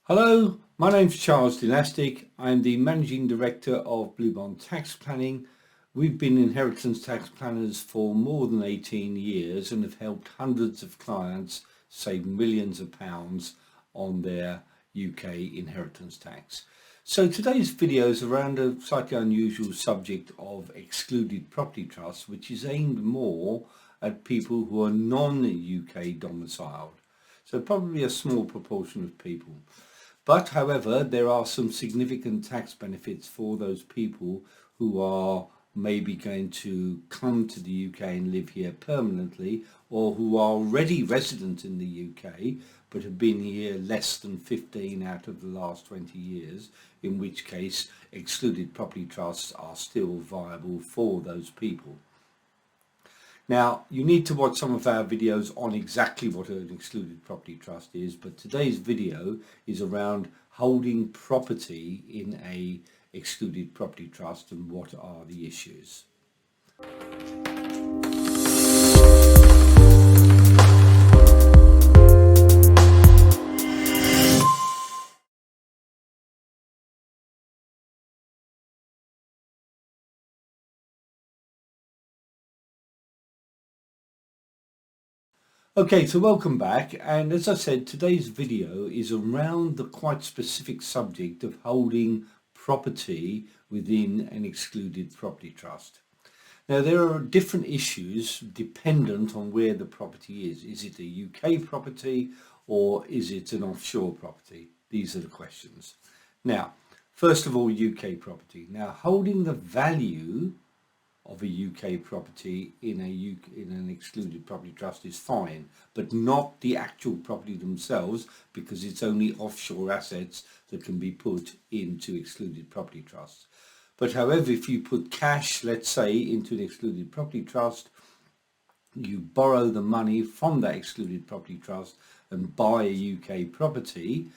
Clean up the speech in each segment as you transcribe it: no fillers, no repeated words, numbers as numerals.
Hello, my name's Charles Dynastic. I'm the Managing Director of Blue Bond Tax Planning. We've been inheritance tax planners for more than 18 years and have helped hundreds of clients save millions of pounds on their UK inheritance tax. So today's video is around a slightly unusual subject of excluded property trusts, which is aimed more at people who are non-UK domiciled. So probably a small proportion of people. But however, there are some significant tax benefits for those people who are maybe going to come to the UK and live here permanently, or who are already resident in the UK but have been here less than 15 out of the last 20 years, in which case excluded property trusts are still viable for those people. Now, you need to watch some of our videos on exactly what an excluded property trust is, but today's video is around holding property in a excluded property trust and what are the issues. Okay, so welcome back, and as I said, today's video is around the quite specific subject of holding property within an excluded property trust. Now, there are different issues dependent on where the property is. Is it a UK property or is it an offshore property? These are the questions. Now, first of all, UK property. Now, holding the value of a UK property in an excluded property trust is fine, but not the actual property themselves, because it's only offshore assets that can be put into excluded property trusts. But however, if you put cash, let's say, into an excluded property trust, you borrow the money from that excluded property trust and buy a UK property,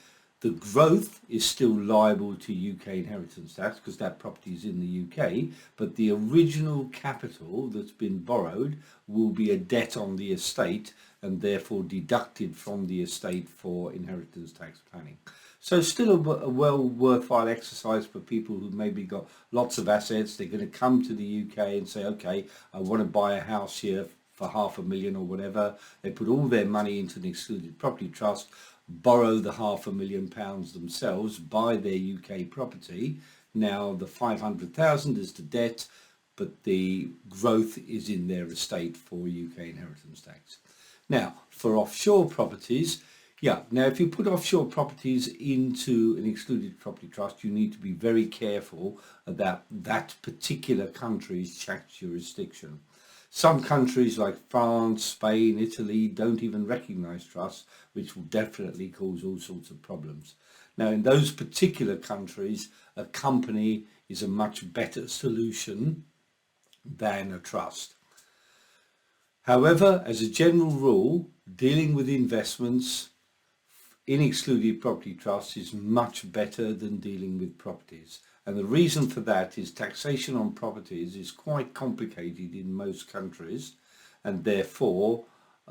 the growth is still liable to UK inheritance tax because that property is in the UK, but the original capital that's been borrowed will be a debt on the estate and therefore deducted from the estate for inheritance tax planning. So still a worthwhile exercise for people who maybe got lots of assets. They're going to come to the UK and say, okay, I want to buy a house here for £500,000 or whatever. They put all their money into an excluded property trust, borrow the £500,000 themselves, buy their UK property. Now the 500,000 is the debt, but the growth is in their estate for UK inheritance tax. Now for offshore properties, now if you put offshore properties into an excluded property trust, you need to be very careful about that particular country's tax jurisdiction. Some countries like France, Spain, Italy don't even recognise trusts, which will definitely cause all sorts of problems. Now, in those particular countries, a company is a much better solution than a trust. However, as a general rule, dealing with investments in excluded property trusts is much better than dealing with properties. And the reason for that is taxation on properties is quite complicated in most countries, and therefore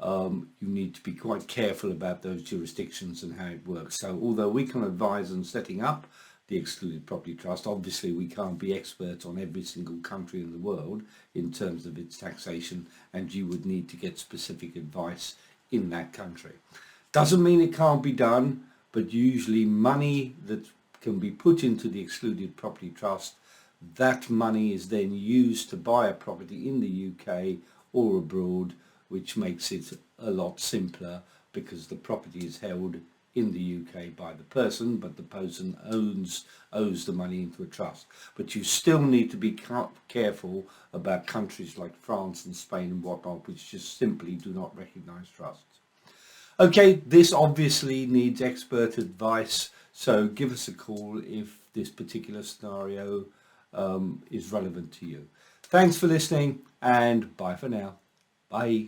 you need to be quite careful about those jurisdictions and how it works. So although we can advise on setting up the excluded property trust, obviously we can't be experts on every single country in the world in terms of its taxation, and you would need to get specific advice in that country. Doesn't mean it can't be done, but usually money that can be put into the excluded property trust, that money is then used to buy a property in the UK or abroad, which makes it a lot simpler because the property is held in the UK by the person, but the person owes the money into a trust. But you still need to be careful about countries like France and Spain and whatnot, which just simply do not recognise trusts. Okay, this obviously needs expert advice, so give us a call if this particular scenario is relevant to you. Thanks for listening, and bye for now. Bye.